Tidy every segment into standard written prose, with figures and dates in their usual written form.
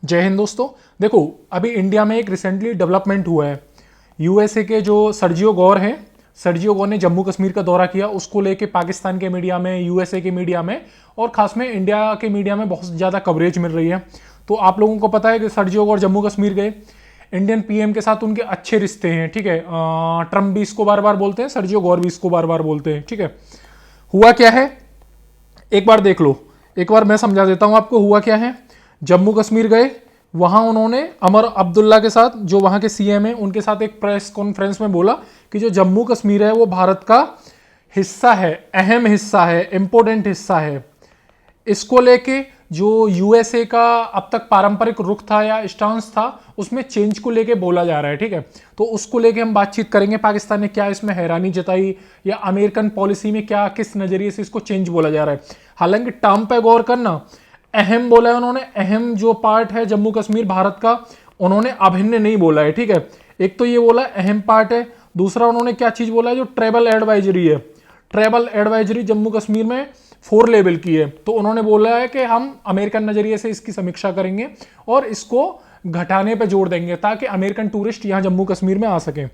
जय हिंद दोस्तों। देखो, अभी इंडिया में एक रिसेंटली डेवलपमेंट हुआ है। यूएसए के जो सर्जियो गौर हैं, सर्जियो गौर ने जम्मू कश्मीर का दौरा किया। उसको लेके पाकिस्तान के मीडिया में, यूएसए के मीडिया में और खास में इंडिया के मीडिया में बहुत ज़्यादा कवरेज मिल रही है। तो आप लोगों को पता है कि सर्जियो गौर जम्मू कश्मीर गए, इंडियन पीएम के साथ उनके अच्छे रिश्ते हैं, ठीक है। ट्रम्प भी इसको बार बार बोलते हैं, सर्जियो गौर भी इसको बार बार बोलते हैं, ठीक है। हुआ क्या है, एक बार देख लो, एक बार मैं समझा देता हूं आपको हुआ क्या है। जम्मू कश्मीर गए, वहां उन्होंने अमर अब्दुल्ला के साथ, जो वहां के सीएम है, उनके साथ एक प्रेस कॉन्फ्रेंस में बोला कि जो जम्मू कश्मीर है वो भारत का हिस्सा है, अहम हिस्सा है, इंपॉर्टेंट हिस्सा है। इसको लेके जो यूएसए का अब तक पारंपरिक रुख था या स्टांस था, उसमें चेंज को लेके बोला जा रहा है, ठीक है। तो उसको लेके हम बातचीत करेंगे। पाकिस्तान ने क्या इसमें हैरानी जताई या अमेरिकन पॉलिसी में क्या, किस नजरिए से इसको चेंज बोला जा रहा है। हालांकि टर्म पे गौर करना, अहम बोला है उन्होंने, अहम जो पार्ट है जम्मू कश्मीर भारत का, उन्होंने अभिन्न नहीं बोला है, ठीक है। एक तो ये बोला अहम पार्ट है, दूसरा उन्होंने क्या चीज बोला है, जो ट्रेवल एडवाइजरी है, ट्रेवल एडवाइजरी जम्मू कश्मीर में 4 लेवल की है। तो उन्होंने बोला है कि हम अमेरिकन नजरिए से इसकी समीक्षा करेंगे और इसको घटाने पे जोर देंगे ताकि अमेरिकन टूरिस्ट यहां जम्मू कश्मीर में आ सकें,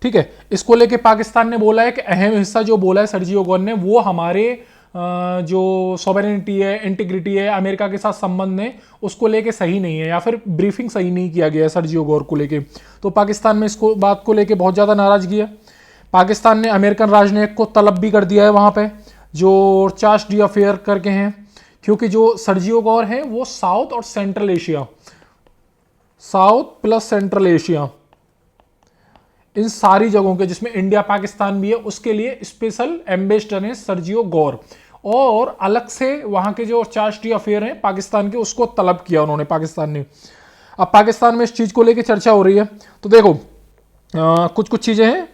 ठीक है। इसको लेके पाकिस्तान ने बोला है कि अहम हिस्सा जो बोला है सर्जियो गौर ने, वो हमारे जो सॉवरेनिटी है, इंटीग्रिटी है, अमेरिका के साथ संबंध है, उसको लेके सही नहीं है या फिर ब्रीफिंग सही नहीं किया गया है सर्जियो गौर को लेके। तो पाकिस्तान में इसको बात को लेके बहुत ज़्यादा नाराजगी है। पाकिस्तान ने अमेरिकन राजनयिक को तलब भी कर दिया है वहाँ पे, जो चार्ज डी अफेयर करके हैं, क्योंकि जो सर्जियो गौर है वो साउथ और central Asia, south plus central Asia, इन सारी जगहों के, जिसमें इंडिया पाकिस्तान भी है, उसके लिए स्पेशल एम्बेसडर हैं सर्जियो गौर। और अलग से वहां के जो चार्ज डी अफेयर हैं पाकिस्तान के, उसको तलब किया उन्होंने, पाकिस्तान ने। अब पाकिस्तान में इस चीज को लेकर चर्चा हो रही है। तो देखो, कुछ कुछ चीजें हैं।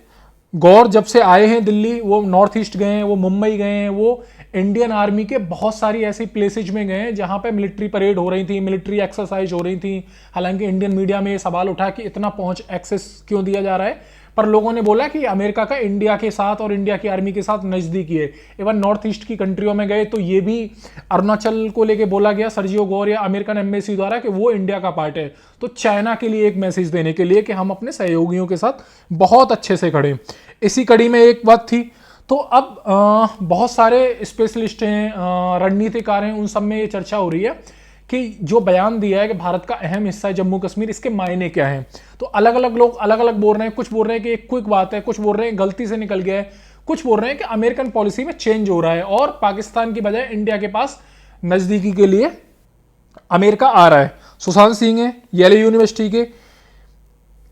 गौर जब से आए हैं दिल्ली, वो नॉर्थ ईस्ट गए हैं, वो मुंबई गए हैं, वो इंडियन आर्मी के बहुत सारी ऐसी प्लेसेज में गए हैं जहां पे मिलिट्री परेड हो रही थी, मिलिट्री एक्सरसाइज हो रही थी। हालांकि इंडियन मीडिया में ये सवाल उठा कि इतना पहुंच एक्सेस क्यों दिया जा रहा है, पर लोगों ने बोला कि अमेरिका का इंडिया के साथ और इंडिया की आर्मी के साथ नजदीकी है। इवन नॉर्थ ईस्ट की कंट्रियों में गए तो ये भी अरुणाचल को लेके बोला गया सर्जियो गौर या अमेरिकन एम्बेसी द्वारा कि वो इंडिया का पार्ट है। तो चाइना के लिए एक मैसेज देने के लिए कि हम अपने सहयोगियों के साथ बहुत अच्छे से खड़े। इसी कड़ी में एक बात थी, तो अब बहुत सारे स्पेशलिस्ट हैं, रणनीतिकार हैं, उन सब में ये चर्चा हो रही है कि जो बयान दिया है कि भारत का अहम हिस्सा है जम्मू कश्मीर, इसके मायने क्या हैं। तो अलग अलग लोग अलग अलग बोल रहे हैं। कुछ बोल रहे हैं कि एक क्विक बात है, कुछ बोल रहे हैं गलती से निकल गया है, कुछ बोल रहे हैं कि अमेरिकन पॉलिसी में चेंज हो रहा है और पाकिस्तान की बजाय इंडिया के पास नजदीकी के लिए अमेरिका आ रहा है। सुशांत सिंह है येले यूनिवर्सिटी के,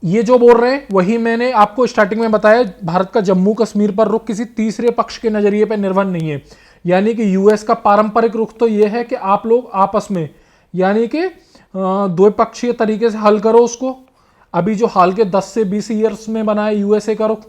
ये जो बोल रहे हैं वही मैंने आपको स्टार्टिंग में बताया। भारत का जम्मू कश्मीर पर रुख किसी तीसरे पक्ष के नजरिए पर निर्भर नहीं है। यानी कि यूएस का पारंपरिक रुख तो यह है कि आप लोग आपस में, यानी कि द्विपक्षीय तरीके से हल करो उसको। अभी जो हाल के 10 से 20 ईयर्स में बना है यूएसए का रुख,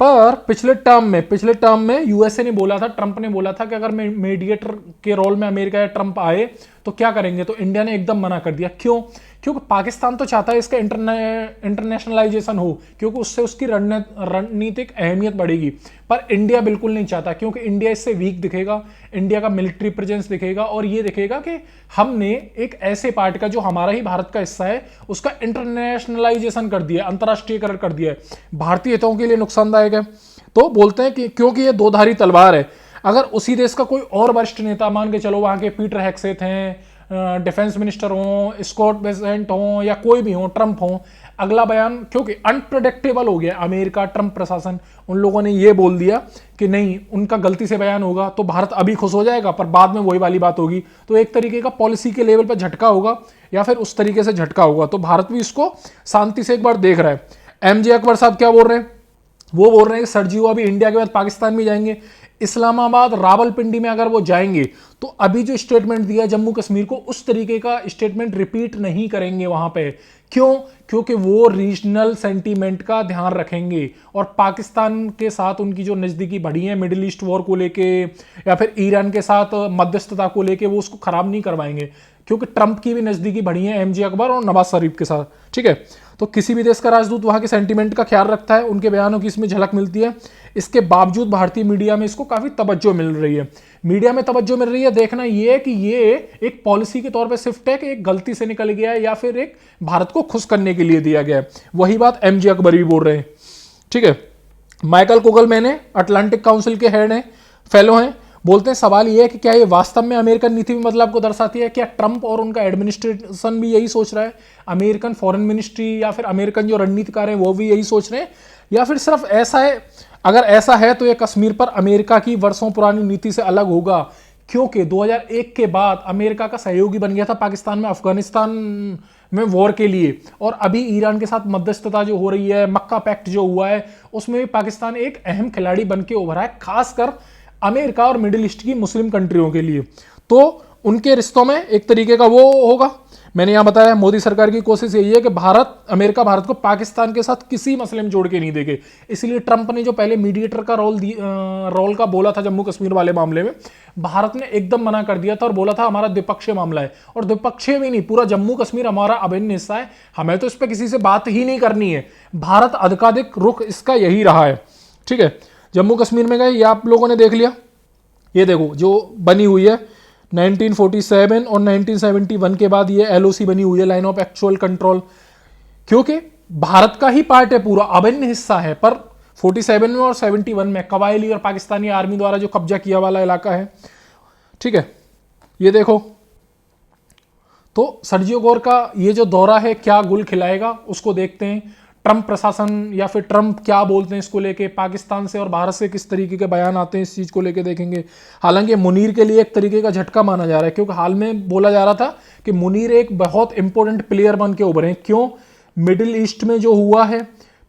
पर पिछले टर्म में यूएसए ने बोला था, ट्रंप ने बोला था कि अगर मीडिएटर के रोल में अमेरिका या ट्रंप आए तो क्या करेंगे। तो इंडिया ने एकदम मना कर दिया। क्यों? क्योंकि पाकिस्तान तो चाहता है इसका इंटरनेशनलाइजेशन हो, क्योंकि उससे उसकी रणनीतिक अहमियत बढ़ेगी। पर इंडिया बिल्कुल नहीं चाहता, क्योंकि इंडिया इससे वीक दिखेगा, इंडिया का मिलिट्री प्रेजेंस दिखेगा और ये दिखेगा कि हमने एक ऐसे पार्ट का, जो हमारा ही भारत का हिस्सा है, उसका इंटरनेशनलाइजेशन कर दिया, अंतर्राष्ट्रीयकरण कर दिया है। भारतीय हितों के लिए नुकसानदायक है। तो बोलते हैं कि क्योंकि ये दो धारी तलवार है, अगर उसी देश का कोई और वरिष्ठ नेता, मान के चलो वहां के पीटर हेक्सेथ हैं, डिफेंस मिनिस्टर हो, स्कॉट बेसेंट हो या कोई भी हो, ट्रंप हो, अगला बयान, क्योंकि अनप्रेडिक्टेबल हो गया अमेरिका, ट्रंप प्रशासन, उन लोगों ने ये बोल दिया कि नहीं, उनका गलती से बयान होगा तो भारत अभी खुश हो जाएगा पर बाद में वही वाली बात होगी। तो एक तरीके का पॉलिसी के लेवल पर झटका होगा या फिर उस तरीके से झटका होगा। तो भारत भी इसको शांति से एक बार देख रहा है। एमजे अकबर साहब क्या बोल रहे हैं? वो बोल रहे हैं कि सर्जियो अभी इंडिया के बाद पाकिस्तान में जाएंगे, इस्लामाबाद, रावलपिंडी में अगर वो जाएंगे तो अभी जो स्टेटमेंट दिया जम्मू कश्मीर को, उस तरीके का स्टेटमेंट रिपीट नहीं करेंगे वहां पे। क्यों? क्योंकि वो रीजनल सेंटीमेंट का ध्यान रखेंगे और पाकिस्तान के साथ उनकी जो नजदीकी बढ़ी है मिडिल ईस्ट वॉर को लेके या फिर ईरान के साथ मध्यस्थता को लेके, वो उसको खराब नहीं करवाएंगे। क्योंकि ट्रंप की भी नजदीकी बढ़ी है एमजे अकबर और नवाज शरीफ के साथ, ठीक है। तो किसी भी देश का राजदूत वहां के सेंटीमेंट का ख्याल रखता है, उनके बयानों की इसमें झलक मिलती है। इसके बावजूद भारतीय मीडिया में इसको काफी तवज्जो मिल रही है। मीडिया में तवज्जो मिल रही है, देखना ये है कि ये एक पॉलिसी के तौर पे शिफ्ट है कि एक गलती से निकल गया है या फिर एक भारत को खुश करने के लिए दिया गया है। वही बात एमजे अकबर भी बोल रहे हैं, ठीक है। माइकल कोगलमैन अटलांटिक काउंसिल के हेड हैं, फेलो हैं, बोलते हैं सवाल यह है कि क्या ये वास्तव में अमेरिकन नीति में बदलाव को दर्शाती है? क्या ट्रंप और उनका एडमिनिस्ट्रेशन भी यही सोच रहा है? अमेरिकन फॉरेन मिनिस्ट्री या फिर अमेरिकन जो रणनीतिकार हैं वो भी यही सोच रहे हैं, या फिर सिर्फ ऐसा है? अगर ऐसा है तो यह कश्मीर पर अमेरिका की वर्षों पुरानी नीति से अलग होगा, क्योंकि 2001 के बाद अमेरिका का सहयोगी बन गया था पाकिस्तान में अफगानिस्तान में वॉर के लिए, और अभी ईरान के साथ मध्यस्थता जो हो रही है, मक्का पैक्ट जो हुआ है, उसमें भी पाकिस्तान एक अहम खिलाड़ी बन के उभरा है, खासकर अमेरिका और मिडिल ईस्ट की मुस्लिम कंट्रियों के लिए। तो उनके रिश्तों में एक तरीके का वो होगा। मैंने यहां बताया मोदी सरकार की कोशिश यही है कि अमेरिका भारत को पाकिस्तान के साथ किसी मसले में जोड़ के नहीं देगे। इसलिए ट्रंप ने जो पहले मीडिएटर का रोल का बोला था जम्मू कश्मीर वाले मामले में, भारत ने एकदम मना कर दिया था और बोला था हमारा द्विपक्षीय मामला है। और द्विपक्षीय भी नहीं, पूरा जम्मू कश्मीर हमारा अभिन्न हिस्सा है, हमें तो इस पर किसी से बात ही नहीं करनी है। भारत अधिकाधिक रुख इसका यही रहा है, ठीक है। जम्मू कश्मीर में गए, ये आप लोगों ने देख लिया। ये देखो जो बनी हुई है 1947 और 1971 के बाद ये एलओसी बनी हुई है, लाइन ऑफ एक्चुअल कंट्रोल, क्योंकि भारत का ही पार्ट है, पूरा अभिन्न हिस्सा है। पर 47 में और 71 में कबायली और पाकिस्तानी आर्मी द्वारा जो कब्जा किया वाला इलाका है, ठीक है। ये देखो, तो सर्जियो गोर का ये जो दौरा है क्या गुल खिलाएगा उसको देखते हैं। ट्रंप प्रशासन या फिर ट्रंप क्या बोलते हैं इसको लेके, पाकिस्तान से और भारत से किस तरीके के बयान आते हैं इस चीज को लेके देखेंगे। हालांकि मुनीर के लिए एक तरीके का झटका माना जा रहा है, क्योंकि हाल में बोला जा रहा था कि मुनीर एक बहुत इंपॉर्टेंट प्लेयर बन के उभरे हैं। क्यों? मिडिल ईस्ट में जो हुआ है,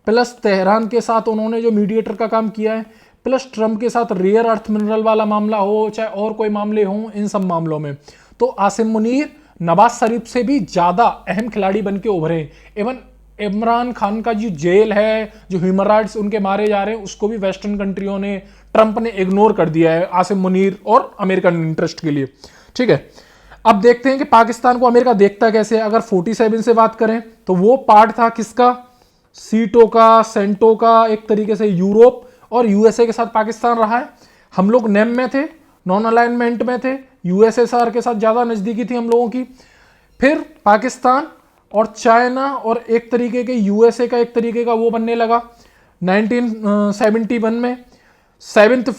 प्लस तेहरान के साथ उन्होंने जो मीडिएटर का काम किया है, प्लस ट्रंप के साथ रेयर अर्थ मिनरल वाला मामला हो चाहे और कोई मामले हों, इन सब मामलों में तो आसिम मुनीर नवाज शरीफ से भी ज्यादा अहम खिलाड़ी बन के उभरे हैं। इवन इमरान खान का जो जेल है, जो ह्यूमन राइट्स उनके मारे जा रहे हैं, उसको भी वेस्टर्न कंट्रियों ने, ट्रंप ने इग्नोर कर दिया है आसिम मुनीर और अमेरिकन इंटरेस्ट के लिए, ठीक है। अब देखते हैं कि पाकिस्तान को अमेरिका देखता कैसे है। अगर 47 से बात करें तो वो पार्ट था किसका? सीटो का, सेंटो का, एक तरीके से यूरोप और यूएसए के साथ पाकिस्तान रहा है। हम लोग नेम में थे, नॉन अलाइनमेंट में थे, यूएसएसआर के साथ ज्यादा नजदीकी थी हम लोगों की। फिर पाकिस्तान और चाइना और एक तरीके के यूएसए का एक तरीके का वो बनने लगा 1971 में। सेवेंथ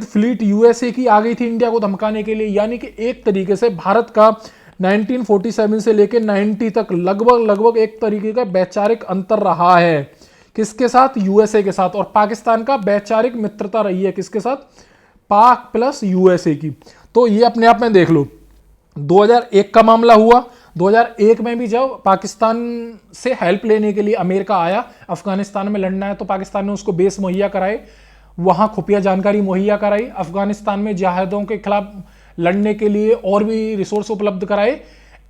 फ्लीट यूएसए की आ गई थी इंडिया को धमकाने के लिए, यानी कि एक तरीके से भारत का 1947 से लेकर 90 तक लगभग एक तरीके का वैचारिक अंतर रहा है। किसके साथ? यूएसए के साथ। और पाकिस्तान का वैचारिक मित्रता रही है किसके साथ? पाक प्लस यूएसए की। तो ये अपने आप में देख लो। 2001 का मामला हुआ, 2001 में भी जब पाकिस्तान से हेल्प लेने के लिए अमेरिका आया, अफगानिस्तान में लड़ना है, तो पाकिस्तान ने उसको बेस मुहैया कराए, वहां खुफिया जानकारी मुहैया कराई, अफगानिस्तान में जिहादियों के खिलाफ लड़ने के लिए और भी रिसोर्स उपलब्ध कराए।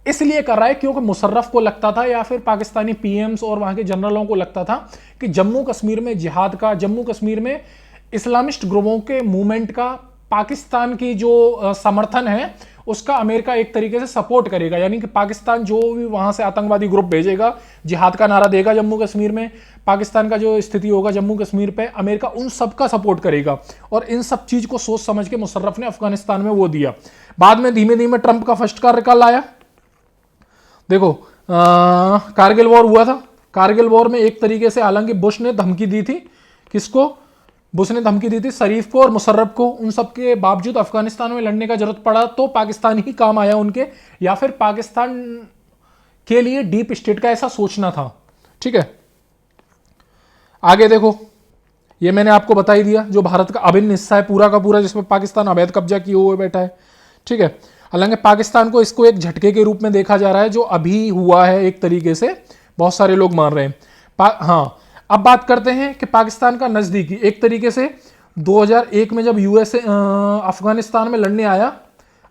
इसलिए कर रहा है क्योंकि मुशर्रफ को लगता था या फिर पाकिस्तानी पीएम्स और वहां के जनरलों को लगता था कि जम्मू कश्मीर में जिहाद का, जम्मू कश्मीर में इस्लामिस्ट ग्रुपों के मूवमेंट का पाकिस्तान की जो समर्थन है उसका अमेरिका एक तरीके से सपोर्ट करेगा। यानी कि पाकिस्तान जो भी वहां से आतंकवादी ग्रुप भेजेगा, जिहाद का नारा देगा जम्मू कश्मीर में, पाकिस्तान का जो स्थिति होगा जम्मू कश्मीर पे, अमेरिका उन सब का सपोर्ट करेगा। और इन सब चीज को सोच समझ के मुशर्रफ ने अफगानिस्तान में वो दिया। बाद में धीमे धीमे ट्रंप का फर्स्ट कार्यकाल आया। देखो कारगिल वॉर हुआ था। कारगिल वॉर में एक तरीके से हालांकि बुश ने धमकी दी थी, किसको? बुश ने धमकी दी थी शरीफ को और मुशर्रफ को। उन सब के बावजूद अफगानिस्तान में लड़ने का जरूरत पड़ा तो पाकिस्तान ही काम आया उनके, या फिर पाकिस्तान के लिए डीप स्टेट का ऐसा सोचना था, ठीक है। आगे देखो, ये मैंने आपको बता ही दिया, जो भारत का अभिन्न हिस्सा है पूरा का पूरा, जिसमें पाकिस्तान अवैध कब्जा किए हुए बैठा है, ठीक है। हालांकि पाकिस्तान को इसको एक झटके के रूप में देखा जा रहा है जो अभी हुआ है, एक तरीके से बहुत सारे लोग मान रहे हैं। हाँ, अब बात करते हैं कि पाकिस्तान का नजदीकी, एक तरीके से 2001 में जब यूएसए अफगानिस्तान में लड़ने आया,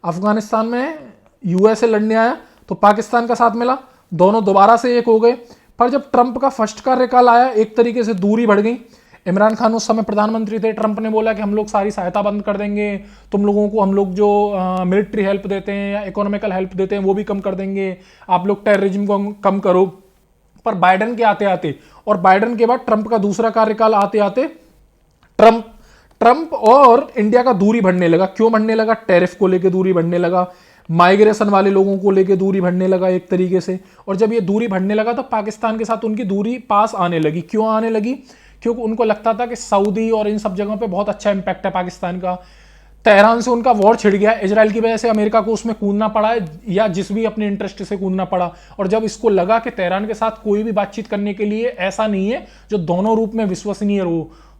अफगानिस्तान में यूएसए लड़ने आया तो पाकिस्तान का साथ मिला, दोनों दोबारा से एक हो गए। पर जब ट्रंप का फर्स्ट कार्यकाल आया एक तरीके से दूरी बढ़ गई। इमरान खान उस समय प्रधानमंत्री थे, ट्रंप ने बोला कि हम लोग सारी सहायता बंद कर देंगे, तुम लोगों को हम लोग जो मिलिट्री हेल्प देते हैं या इकोनॉमिकल हेल्प देते हैं वो भी कम कर देंगे, आप लोग टेररिज्म को कम करो। पर बाइडन के आते आते और बाइडन के बाद ट्रंप का दूसरा कार्यकाल आते आते ट्रंप और इंडिया का दूरी बढ़ने लगा। क्यों बढ़ने लगा? टैरिफ को लेकर दूरी बढ़ने लगा, माइग्रेशन वाले लोगों को लेकर दूरी बढ़ने लगा एक तरीके से। और जब ये दूरी बढ़ने लगा तो पाकिस्तान के साथ उनकी दूरी पास आने लगी। क्यों आने लगी? क्योंकि उनको लगता था कि सऊदी और इन सब जगहों पे बहुत अच्छा इंपैक्ट है पाकिस्तान का। तेहरान से उनका वॉर छिड़ गया, इजराइल की वजह से अमेरिका को उसमें कूदना पड़ा है, या जिस भी अपने इंटरेस्ट से कूदना पड़ा। और जब इसको लगा कि तेहरान के साथ कोई भी बातचीत करने के लिए ऐसा नहीं है जो दोनों रूप में विश्वसनीय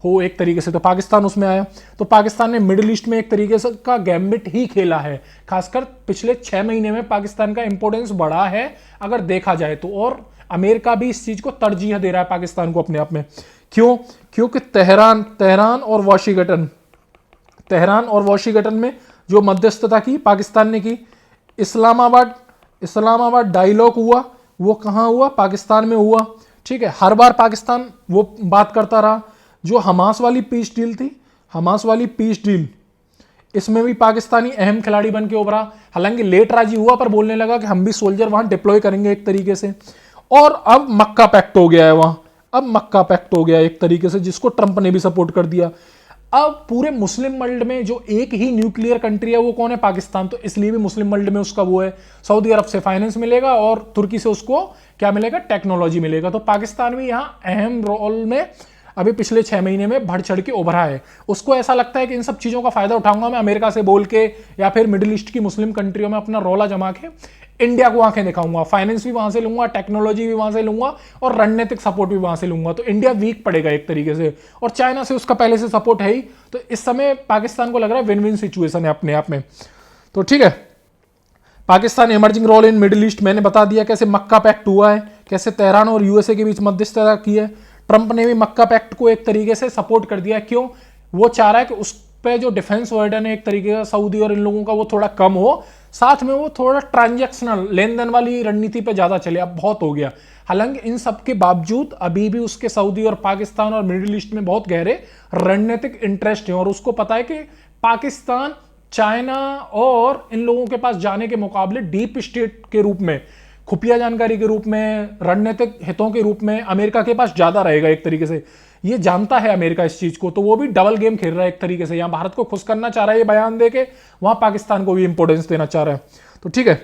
हो एक तरीके से, तो पाकिस्तान उसमें आया। तो पाकिस्तान ने मिडिल ईस्ट में एक तरीके से का गैम्बिट ही खेला है। खासकर पिछले 6 महीने में पाकिस्तान का इंपोर्टेंस बढ़ा है अगर देखा जाए तो। और अमेरिका भी इस चीज को तरजीह दे रहा है पाकिस्तान को अपने आप में। क्यों? क्योंकि तेहरान और वॉशिंगटन में जो मध्यस्थता की पाकिस्तान ने की, इस्लामाबाद डायलॉग हुआ, वो कहां हुआ? पाकिस्तान में हुआ। ठीक है, हर बार पाकिस्तान वो बात करता रहा। जो हमास वाली पीस डील, इसमें भी पाकिस्तानी अहम खिलाड़ी बन के उभरा। हालांकि लेट राजी हुआ, पर बोलने लगा कि हम भी सोल्जर वहां डिप्लॉय करेंगे एक तरीके से। और अब मक्का पैक्ट हो गया है वहां, एक तरीके से, जिसको ट्रंप ने भी सपोर्ट कर दिया। अब पूरे मुस्लिम वर्ल्ड में जो एक ही न्यूक्लियर कंट्री है वो कौन है? पाकिस्तान। तो इसलिए भी मुस्लिम वर्ल्ड में उसका वो है, सऊदी अरब से फाइनेंस मिलेगा और तुर्की से उसको क्या मिलेगा? टेक्नोलॉजी मिलेगा। तो पाकिस्तान भी यहां अहम रोल में अभी पिछले 6 महीने में बढ़ चढ़ के उभरा है। उसको ऐसा लगता है कि इन सब चीजों का फायदा उठाऊंगा मैं अमेरिका से बोल के, या फिर मिडिल ईस्ट की मुस्लिम कंट्रियों में अपना रौला जमा के इंडिया को आंखें दिखाऊंगा, फाइनेंस भी वहां से लूंगा, टेक्नोलॉजी भी वहां से लूंगा और रणनीतिक सपोर्ट भी वहां से लूंगा। तो इंडिया वीक पड़ेगा एक तरीके से, और चाइना से उसका पहले से सपोर्ट है ही। तो इस समय पाकिस्तान को लग रहा है विन विन सिचुएशन है अपने आप में। तो ठीक है, Pakistan emerging role in Middle East, मैंने बता दिया कैसे मक्का पैक्ट हुआ है, कैसे तेहरान और यूएसए के बीच मध्यस्थता की है। ट्रंप ने भी मक्का पैक्ट को एक तरीके से सपोर्ट कर दिया। क्यों? वो चाह रहा है कि उस पे जो डिफेंस बर्डन है एक तरीके का सऊदी और इन लोगों का वो थोड़ा कम हो, साथ में वो थोड़ा ट्रांजैक्शनल लेन देन वाली रणनीति पे ज्यादा चले। अब बहुत हो गया। हालांकि इन सब के बावजूद अभी भी उसके सऊदी और पाकिस्तान और मिडिल ईस्ट में बहुत गहरे रणनीतिक इंटरेस्ट है, और उसको पता है कि पाकिस्तान चाइना और इन लोगों के पास जाने के मुकाबले डीप स्टेट के रूप में, खुफिया जानकारी के रूप में, रणनीतिक हितों के रूप में अमेरिका के पास ज्यादा रहेगा एक तरीके से। ये जानता है अमेरिका इस चीज को, तो वो भी डबल गेम खेल रहा है एक तरीके से। यहां भारत को खुश करना चाह रहा है ये बयान देके, वहां पाकिस्तान को भी इंपोर्टेंस देना चाह रहा है। तो ठीक है,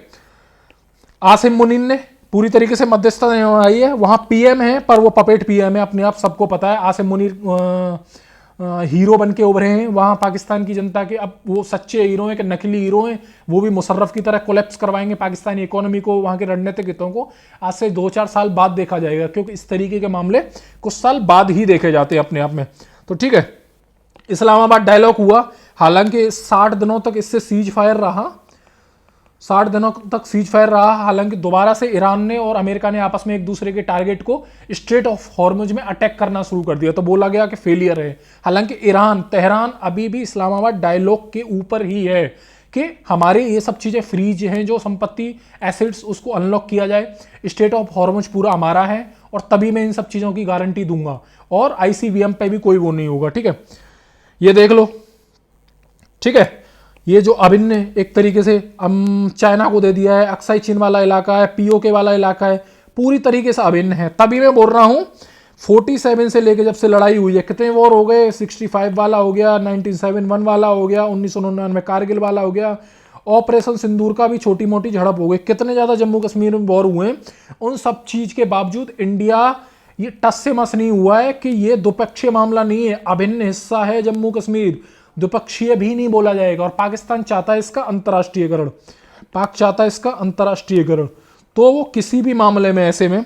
आसिम मुनीन ने पूरी तरीके से मध्यस्थता निभाई है। वहां पीएम है, पर वो पपेट पीएम है, अपने आप सबको पता है। आसिम मुनीर हीरो बन के उभरे हैं वहां पाकिस्तान की जनता के। अब वो सच्चे हीरो हैं कि नकली हीरो हैं, वो भी मुशर्रफ की तरह कोलैप्स करवाएंगे पाकिस्तानी इकोनॉमी को, वहां के रणनीतिक हितों को। आज से 2-4 साल बाद देखा जाएगा, क्योंकि इस तरीके के मामले कुछ साल बाद ही देखे जाते हैं अपने आप में। तो ठीक है, इस्लामाबाद डायलॉग हुआ। हालांकि 60 दिनों तक इससे सीज फायर रहा, हालांकि दोबारा से ईरान ने और अमेरिका ने आपस में एक दूसरे के टारगेट को स्ट्रेट ऑफ हॉर्मुज में अटैक करना शुरू कर दिया, तो बोला गया कि फेलियर है। हालांकि तेहरान अभी भी इस्लामाबाद डायलॉग के ऊपर ही है कि हमारे ये सब चीजें फ्रीज हैं, जो संपत्ति एसेट्स उसको अनलॉक किया जाए, स्टेट ऑफ हॉर्मुज पूरा हमारा है, और तभी मैं इन सब चीजों की गारंटी दूंगा, और आईसीबीएम पे भी कोई वो नहीं होगा। ठीक है, ये देख लो। ठीक है, ये जो अभिन्न एक तरीके से चाइना को दे दिया है, अक्साई चीन वाला इलाका है, पीओके वाला इलाका है, पूरी तरीके से अभिन्न है। तभी मैं बोल रहा हूं 47 से लेके जब से लड़ाई हुई है, कितने वॉर हो गए? 65 वाला हो गया, 1971 वाला हो गया, 1999 कारगिल वाला हो गया, ऑपरेशन सिंदूर का भी छोटी मोटी झड़प हो गई, कितने ज्यादा जम्मू कश्मीर में वॉर हुए। उन सब चीज के बावजूद इंडिया ये टस से मस नहीं हुआ है कि ये द्विपक्षीय मामला नहीं है, अभिन्न हिस्सा है जम्मू कश्मीर, द्विपक्षीय भी नहीं बोला जाएगा। और पाकिस्तान चाहता है इसका अंतर्राष्ट्रीयकरण, तो वो किसी भी मामले में ऐसे में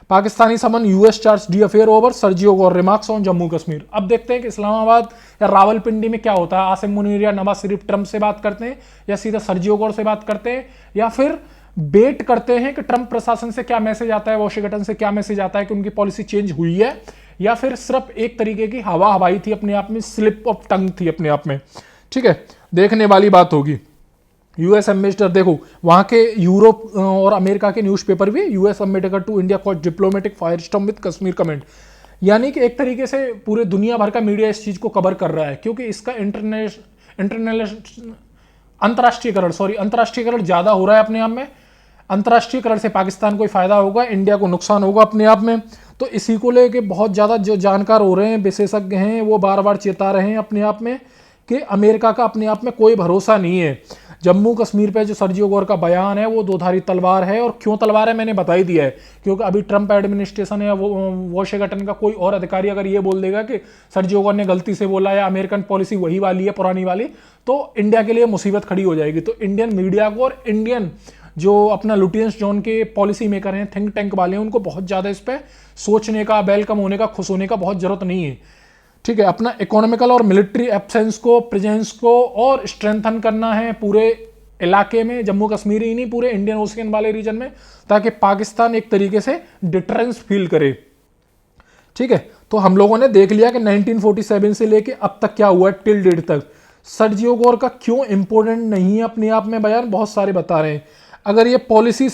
Pakistani summon US chargé d'affaires over Sergio Gor remarks on Jammu Kashmir. अब देखते हैं कि इस्लामाबाद या रावलपिंडी में क्या होता है। आसिम मुनीर या नवाज शरीफ ट्रंप से बात करते हैं, या सीधा सर्जियो गौर से बात करते हैं, या फिर बेट करते हैं कि ट्रंप प्रशासन से क्या मैसेज आता है, वॉशिंगटन से क्या मैसेज आता है कि उनकी पॉलिसी चेंज हुई है, या फिर सिर्फ एक तरीके की हवा हवाई थी अपने आप में, स्लिप ऑफ टंग थी अपने आप में। ठीक है, देखने वाली बात होगी। यूएस एम्बेसडर देखो, वहां के यूरोप और अमेरिका के न्यूज़पेपर भी US ambassador to India caught diplomatic firestorm with Kashmir comment. यानी कि एक तरीके से पूरे दुनिया भर का मीडिया इस चीज को कवर कर रहा है, क्योंकि इसका अंतर्राष्ट्रीयकरण ज्यादा हो रहा है अपने आप में। अंतर्राष्ट्रीयकरण से पाकिस्तान को फायदा होगा, इंडिया को नुकसान होगा अपने आप में। तो इसी को लेके बहुत ज्यादा जो जानकार हो रहे हैं, विशेषज्ञ हैं, वो बार बार चेता रहे हैं अपने आप में कि अमेरिका का अपने आप में कोई भरोसा नहीं है। जम्मू कश्मीर पे जो सर्जियो गोर का बयान है वो दो-धारी तलवार है, और क्यों तलवार है मैंने बता ही दिया है। क्योंकि अभी ट्रंप एडमिनिस्ट्रेशन या वॉशिंगटन का कोई और अधिकारी अगर ये बोल देगा कि सर्जियो गोर ने गलती से बोला या अमेरिकन पॉलिसी वही वाली है, पुरानी वाली, तो इंडिया के लिए मुसीबत खड़ी हो जाएगी। तो इंडियन मीडिया को और इंडियन जो अपना लुटियंस जोन के पॉलिसी मेकर हैं, थिंक टैंक वाले हैं, उनको बहुत ज़्यादा इस पर सोचने का, वेलकम होने का, खुश होने का बहुत जरूरत नहीं है। ठीक है, अपना इकोनॉमिकल और मिलिट्री एब्सेंस को, प्रेजेंस को और स्ट्रेंथन करना है पूरे इलाके में, जम्मू कश्मीर ही नहीं पूरे इंडियन ओशियन वाले रीजन में, ताकि पाकिस्तान एक तरीके से डिटरेंस फील करे। ठीक है, तो हम लोगों ने देख लिया कि 1947 से लेके अब तक क्या हुआ टिल डेट तक। सर्जियो गोर का क्यों इंपॉर्टेंट नहीं है अपने आप में बयान, बहुत सारे बता रहे हैं। अगर ये पॉलिसी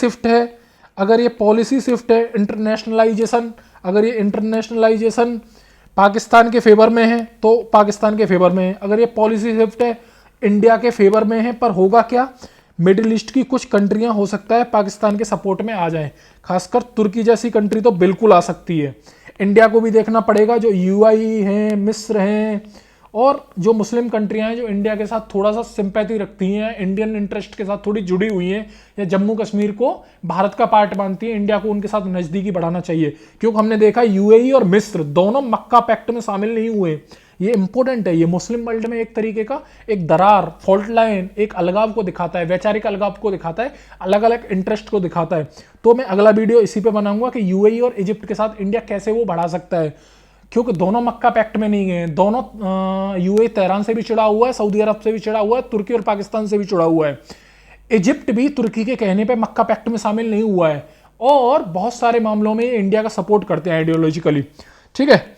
शिफ्ट है, इंटरनेशनलाइजेशन, अगर ये इंटरनेशनलाइजेशन पाकिस्तान के फेवर में है तो पाकिस्तान के फेवर में है। अगर ये पॉलिसी शिफ्ट है इंडिया के फेवर में है, पर होगा क्या, मिडिल ईस्ट की कुछ कंट्रियां हो सकता है पाकिस्तान के सपोर्ट में आ जाएं, खासकर तुर्की जैसी कंट्री तो बिल्कुल आ सकती है। इंडिया को भी देखना पड़ेगा, जो यूएई हैं, मिस्र हैं, और जो मुस्लिम कंट्रियां हैं जो इंडिया के साथ थोड़ा सा सिंपैथी रखती हैं, इंडियन इंटरेस्ट के साथ थोड़ी जुड़ी हुई हैं, या जम्मू कश्मीर को भारत का पार्ट मानती है, इंडिया को उनके साथ नजदीकी बढ़ाना चाहिए। क्योंकि हमने देखा यूएई और मिस्र दोनों मक्का पैक्ट में शामिल नहीं हुए। ये इंपॉर्टेंट है, ये मुस्लिम वर्ल्ड में एक तरीके का एक दरार, फॉल्ट लाइन, एक अलगाव को दिखाता है, वैचारिक अलगाव को दिखाता है, अलग अलग इंटरेस्ट को दिखाता है। तो मैं अगला वीडियो इसी पे बनाऊंगा कि यूएई और इजिप्ट के साथ इंडिया कैसे वो बढ़ा सकता है, क्योंकि दोनों मक्का पैक्ट में नहीं गए। दोनों यूएई तेहरान से भी चिड़ा हुआ है, सऊदी अरब से भी चिड़ा हुआ है, तुर्की और पाकिस्तान से भी चिड़ा हुआ है। इजिप्ट भी तुर्की के कहने पे मक्का पैक्ट में शामिल नहीं हुआ है, और बहुत सारे मामलों में इंडिया का सपोर्ट करते हैं आइडियोलॉजिकली। ठीक है,